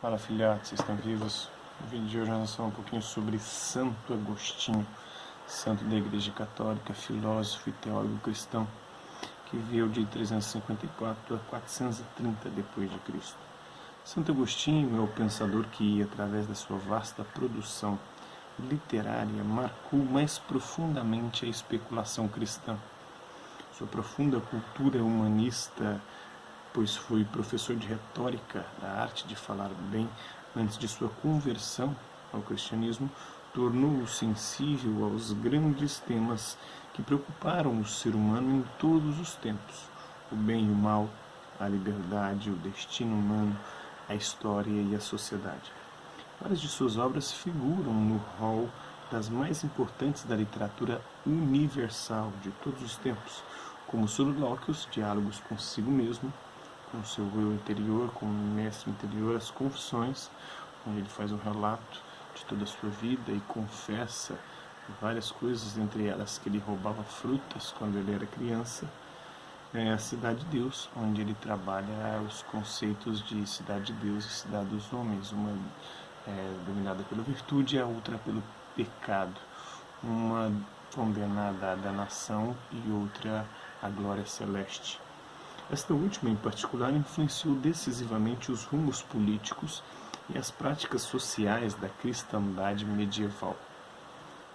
Fala, filhotes, vocês estão vivos? No vídeo de hoje nós vamos falar um pouquinho sobre Santo Agostinho, santo da Igreja Católica, filósofo e teólogo cristão, que viveu de 354 a 430 depois de Cristo. Santo Agostinho é o pensador que, através da sua vasta produção literária, marcou mais profundamente a especulação cristã. Sua profunda cultura humanista, pois foi professor de retórica, da arte de falar bem, antes de sua conversão ao cristianismo, tornou-o sensível aos grandes temas que preocuparam o ser humano em todos os tempos: o bem e o mal, a liberdade, o destino humano, a história e a sociedade. Várias de suas obras figuram no rol das mais importantes da literatura universal de todos os tempos, como Solilóquios, diálogos consigo mesmo, com o seu eu interior, com o mestre interior, as Confissões, onde ele faz um relato de toda a sua vida e confessa várias coisas, entre elas que ele roubava frutas quando ele era criança. A Cidade de Deus, onde ele trabalha os conceitos de cidade de Deus e cidade dos homens, uma dominada pela virtude e a outra pelo pecado, uma condenada à danação e outra à glória celeste. Esta última, em particular, influenciou decisivamente os rumos políticos e as práticas sociais da cristandade medieval.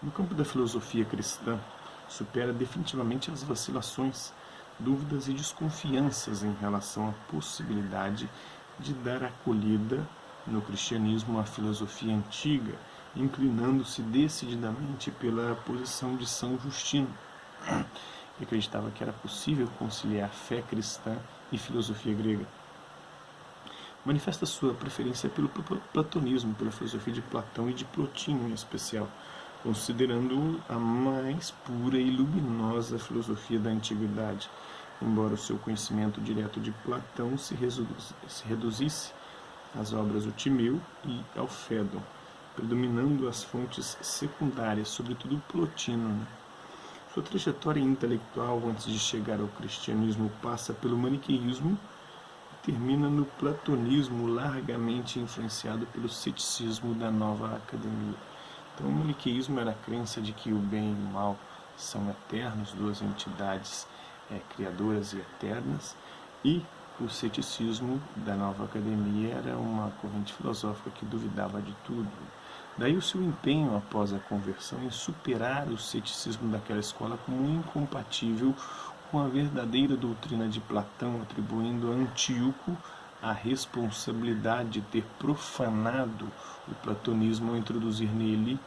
No campo da filosofia cristã, supera definitivamente as vacilações, dúvidas e desconfianças em relação à possibilidade de dar acolhida no cristianismo à filosofia antiga, inclinando-se decididamente pela posição de São Justino, que acreditava que era possível conciliar fé cristã e filosofia grega. Manifesta sua preferência pelo platonismo, pela filosofia de Platão e de Plotino em especial, considerando-o a mais pura e luminosa filosofia da antiguidade, embora o seu conhecimento direto de Platão se reduzisse às obras do Timeu e ao Fédon, predominando as fontes secundárias, sobretudo Plotino. Sua trajetória intelectual antes de chegar ao cristianismo passa pelo maniqueísmo e termina no platonismo, largamente influenciado pelo ceticismo da nova academia. Então, o maniqueísmo era a crença de que o bem e o mal são eternos, duas entidades criadoras e eternas, e o ceticismo da nova academia era uma corrente filosófica que duvidava de tudo. Daí o seu empenho após a conversão em superar o ceticismo daquela escola como incompatível com a verdadeira doutrina de Platão, atribuindo a Antíoco a responsabilidade de ter profanado o platonismo ao introduzir nele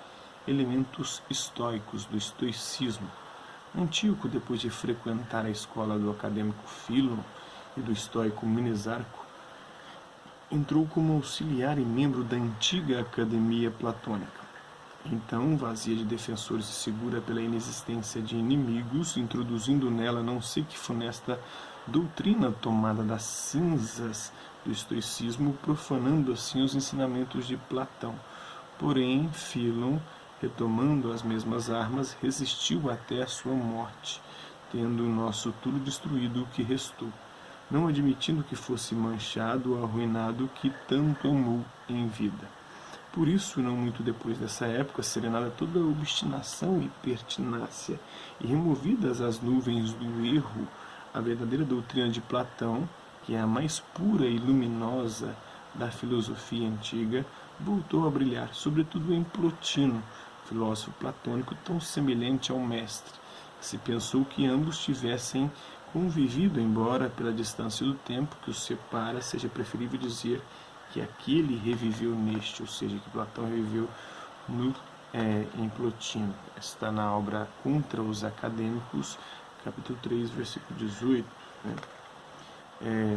elementos estoicos do estoicismo. Antíoco, depois de frequentar a escola do acadêmico Fílon e do estoico Mnesarco, entrou como auxiliar e membro da antiga academia platônica. Então, vazia de defensores e segura pela inexistência de inimigos, introduzindo nela não sei que funesta doutrina tomada das cinzas do estoicismo, profanando assim os ensinamentos de Platão. Porém, Fílon, retomando as mesmas armas, resistiu até a sua morte, tendo o nosso tudo destruído o que restou, não admitindo que fosse manchado ou arruinado que tanto amou em vida. Por isso, não muito depois dessa época, serenada toda a obstinação e pertinácia, e removidas as nuvens do erro, a verdadeira doutrina de Platão, que é a mais pura e luminosa da filosofia antiga, voltou a brilhar, sobretudo em Plotino, filósofo platônico tão semelhante ao mestre, que se pensou que ambos tivessem convivido, embora pela distância do tempo que os separa seja preferível dizer que aquele reviveu neste, ou seja, que Platão reviveu em Plotino. Está na obra Contra os Acadêmicos, capítulo 3, versículo 18.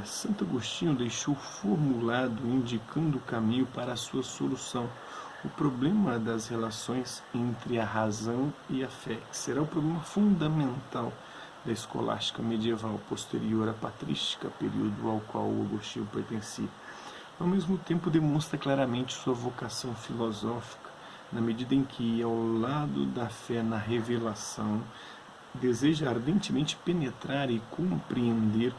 Santo Agostinho deixou formulado, indicando o caminho para a sua solução, o problema das relações entre a razão e a fé, que será o problema fundamental da escolástica medieval posterior à patrística, período ao qual o Agostinho pertencia. Ao mesmo tempo, demonstra claramente sua vocação filosófica, na medida em que, ao lado da fé na revelação, deseja ardentemente penetrar e compreender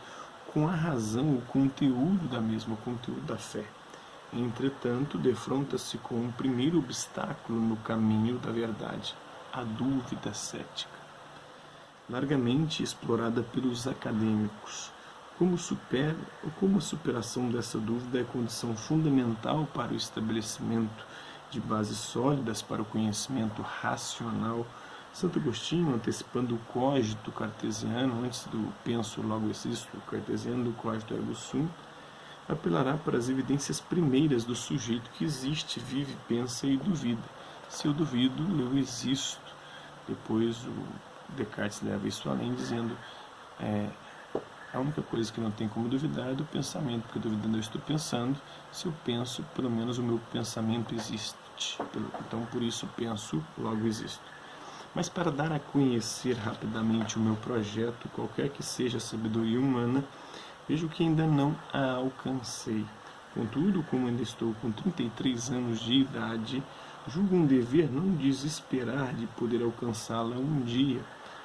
com a razão o conteúdo da mesma, o conteúdo da fé. entretanto, defronta-se com um primeiro obstáculo no caminho da verdade, a dúvida cética, largamente explorada pelos acadêmicos. Como a superação dessa dúvida é condição fundamental para o estabelecimento de bases sólidas para o conhecimento racional, Santo Agostinho, antecipando o cogito cartesiano, antes do penso logo existo cartesiano, do cogito ergo sum, apelará para as evidências primeiras do sujeito que existe, vive, pensa e duvida. Se eu duvido, eu existo. Depois o Descartes leva isso além, dizendo a única coisa que não tem como duvidar é do pensamento, porque duvidando eu estou pensando. Se eu penso, pelo menos o meu pensamento existe. Então, por isso penso, logo existo. Mas para dar a conhecer rapidamente o meu projeto, qualquer que seja a sabedoria humana, vejo que ainda não a alcancei. Contudo, como ainda estou com 33 anos de idade, julgo um dever não desesperar de poder alcançá-la um dia,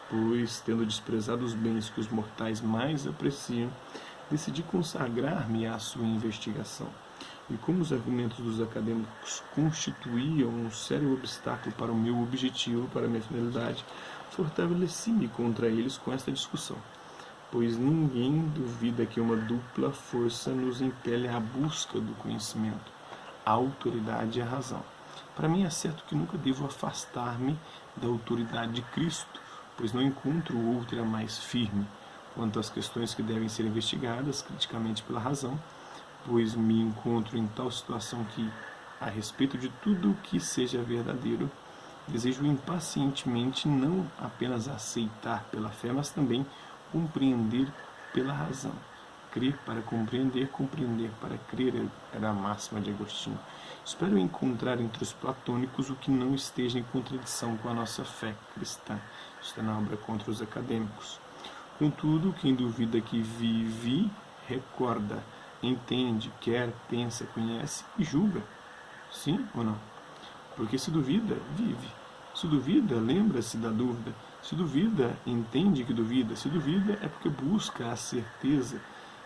pois, tendo desprezado os bens que os mortais mais apreciam, decidi consagrar-me à sua investigação. E como os argumentos dos acadêmicos constituíam um sério obstáculo para o meu objetivo, para a minha finalidade, fortaleci-me contra eles com esta discussão. Pois ninguém duvida que uma dupla força nos impele à busca do conhecimento, a autoridade e a razão. Para mim é certo que nunca devo afastar-me da autoridade de Cristo, pois não encontro outra mais firme quanto às questões que devem ser investigadas criticamente pela razão, pois me encontro em tal situação que, a respeito de tudo o que seja verdadeiro, desejo impacientemente não apenas aceitar pela fé, mas também compreender pela razão. Crer para compreender, compreender para crer era a máxima de Agostinho. Espero encontrar entre os platônicos o que não esteja em contradição com a nossa fé cristã. Está na obra Contra os Acadêmicos. Contudo, quem duvida que vive, recorda, entende, quer, pensa, conhece e julga. Sim ou não? Porque se duvida, vive. Se duvida, lembra-se da dúvida. Se duvida, entende que duvida. Se duvida, é porque busca a certeza.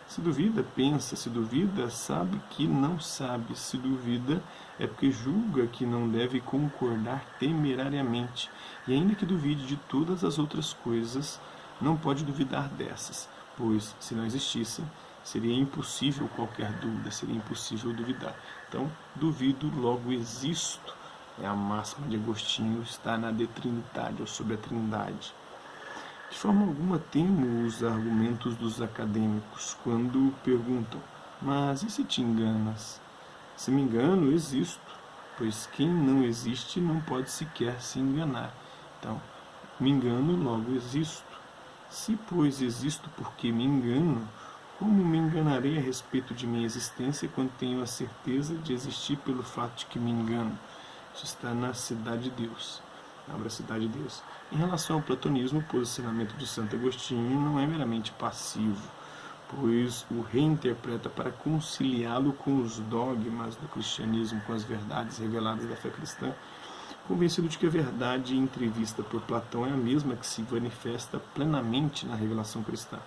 Se duvida, pensa. Se duvida, sabe que não sabe. Se duvida, é porque julga que não deve concordar temerariamente. E ainda que duvide de todas as outras coisas, não pode duvidar dessas, pois, se não existissem, seria impossível qualquer dúvida, seria impossível duvidar. Então, duvido, logo existo. A máxima de Agostinho está na De Trinitate, ou sobre a Trindade. De forma alguma temo os argumentos dos acadêmicos quando perguntam: mas e se te enganas? Se me engano, existo, pois quem não existe não pode sequer se enganar. Então, me engano, logo existo. Se, pois, existo porque me engano, como me enganarei a respeito de minha existência quando tenho a certeza de existir pelo fato de que me engano? Isso está na Cidade de Deus, na obra Cidade de Deus. Em relação ao platonismo, o posicionamento de Santo Agostinho não é meramente passivo, pois o reinterpreta para conciliá-lo com os dogmas do cristianismo, com as verdades reveladas da fé cristã, convencido de que a verdade entrevista por Platão é a mesma que se manifesta plenamente na revelação cristã.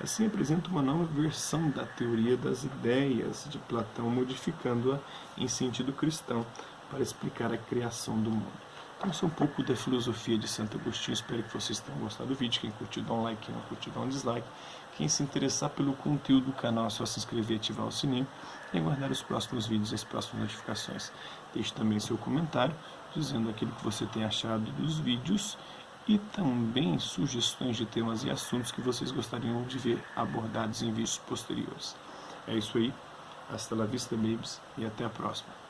Assim apresenta uma nova versão da teoria das ideias de Platão, modificando-a em sentido cristão, para explicar a criação do mundo. Então, isso é um pouco da filosofia de Santo Agostinho. Espero que vocês tenham gostado do vídeo. Quem curtiu, dá um like. Quem não curtiu, dá um dislike. Quem se interessar pelo conteúdo do canal, é só se inscrever e ativar o sininho e aguardar os próximos vídeos e as próximas notificações. Deixe também seu comentário, dizendo aquilo que você tem achado dos vídeos e também sugestões de temas e assuntos que vocês gostariam de ver abordados em vídeos posteriores. É isso aí. Hasta la vista, babies, e até a próxima.